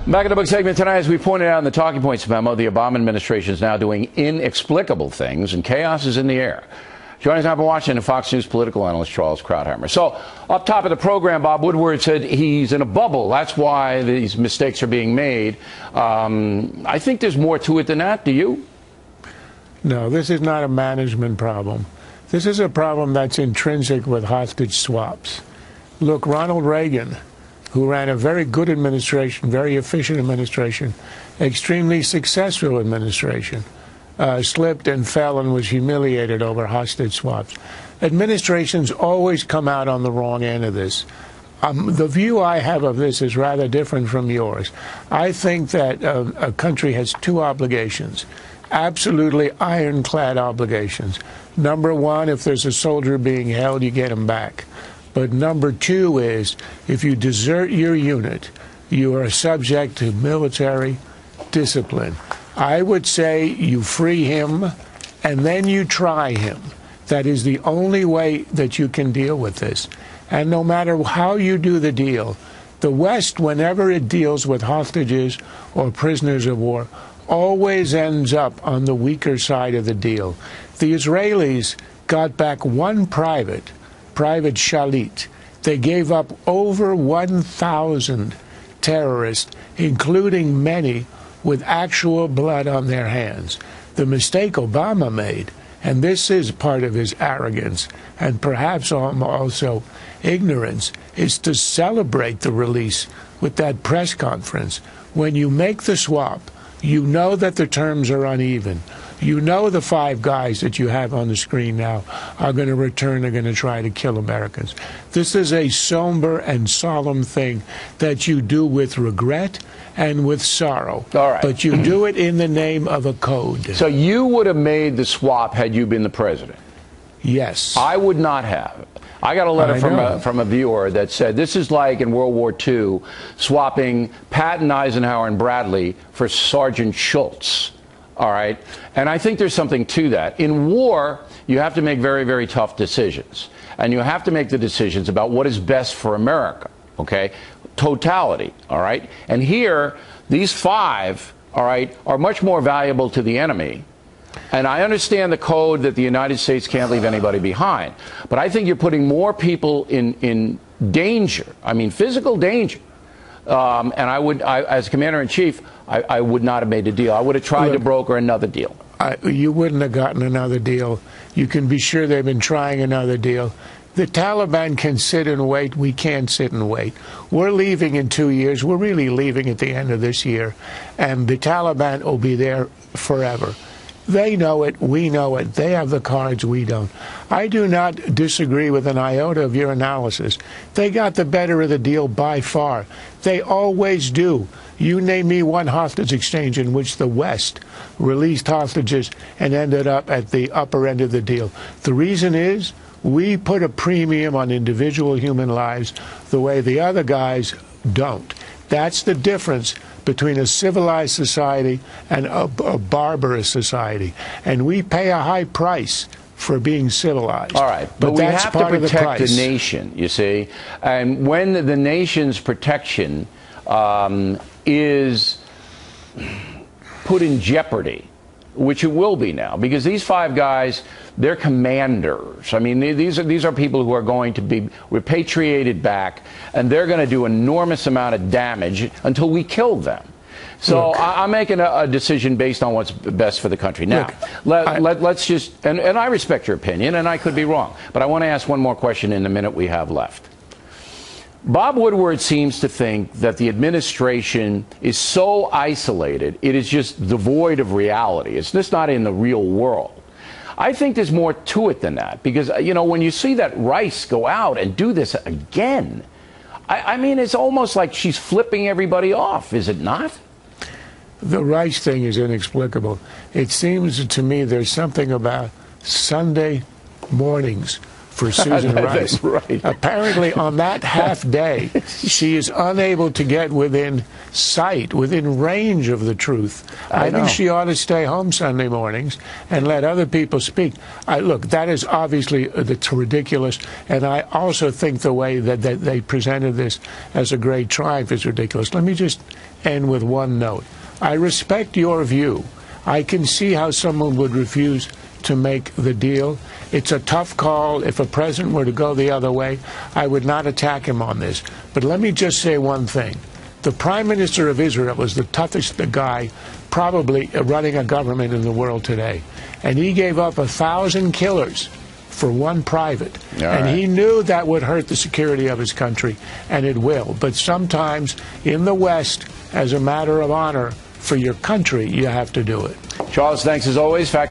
Back in the book segment tonight, as we pointed out in the Talking Points memo, the Obama administration is now doing inexplicable things, and chaos is in the air. Joining us now from Washington, Fox News political analyst Charles Krauthammer. So, up top of the program, Bob Woodward said he's in a bubble. That's why these mistakes are being made. I think there's more to it than that. Do you? No, this is not a management problem. This is a problem that's intrinsic with hostage swaps. Look, Ronald Reagan, who ran a very good administration, very efficient administration, extremely successful administration, slipped and fell and was humiliated over hostage swaps. Administrations always come out on the wrong end of this. The view I have of this is rather different from yours. I think that a country has two obligations, absolutely ironclad obligations. Number one, if there's a soldier being held, you get him back. But number two is, if you desert your unit, you are subject to military discipline. I would say you free him, and then you try him. That is the only way that you can deal with this. And no matter how you do the deal, the West, whenever it deals with hostages or prisoners of war, always ends up on the weaker side of the deal. The Israelis got back one Private Shalit. They gave up over 1,000 terrorists, including many with actual blood on their hands. The mistake Obama made, and this is part of his arrogance and perhaps also ignorance, is to celebrate the release with that press conference. When you make the swap, you know that the terms are uneven. You know the five guys that you have on the screen now are going to return, are going to try to kill Americans. This is a somber and solemn thing that you do with regret and with sorrow. All right. But you do it in the name of a code. So you would have made the swap had you been the president? Yes. I would not have. I got a letter from a viewer that said this is like in World War II swapping Patton, Eisenhower, and Bradley for Sergeant Schultz. All right? And I think there's something to that. In war, you have to make very, very tough decisions. And you have to make the decisions about what is best for America. Okay? Totality. All right? And here, these five, all right, are much more valuable to the enemy. And I understand the code that the United States can't leave anybody behind. But I think you're putting more people in danger. I mean, physical danger. And as commander-in-chief, I would not have made a deal. I would have tried to broker another deal. You wouldn't have gotten another deal. You can be sure they've been trying another deal. The Taliban can sit and wait. We can't sit and wait. We're leaving in 2 years. We're really leaving at the end of this year. And the Taliban will be there forever. They know it. We know it. They have the cards. We don't. I do not disagree with an iota of your analysis. They got the better of the deal by far. They always do. You name me one hostage exchange in which the West released hostages and ended up at the upper end of the deal. The reason is we put a premium on individual human lives the way the other guys don't. That's the difference between a civilized society and a barbarous society. And we pay a high price for being civilized. All right, but we have to protect the nation, you see. And when the nation's protection is put in jeopardy, which it will be now, because these five guys, they're commanders. I mean, these are people who are going to be repatriated back, and they're going to do enormous amount of damage until we kill them. So I'm making a decision based on what's best for the country. Now, let's just, and I respect your opinion, and I could be wrong, but I want to ask one more question in the minute we have left. Bob Woodward seems to think that the administration is so isolated, it is just devoid of reality. It's just not in the real world. I think there's more to it than that, because, you know, when you see that Rice go out and do this again, I mean, it's almost like she's flipping everybody off, is it not? The Rice thing is inexplicable. It seems to me there's something about Sunday mornings for Susan Rice. That's right. Apparently, on that half day, she is unable to get within sight, within range of the truth. I think she ought to stay home Sunday mornings and let other people speak. Look, that is obviously that's ridiculous, and I also think the way that they presented this as a great triumph is ridiculous. Let me just end with one note. I respect your view. I can see how someone would refuse to make the deal. It's a tough call. If a president were to go the other way, I would not attack him on this. But let me just say one thing. The Prime Minister of Israel is the toughest guy probably running a government in the world today. And he gave up 1,000 killers for one private. And he knew that would hurt the security of his country, and it will. But sometimes in the West, as a matter of honor for your country, you have to do it. Charles, thanks as always.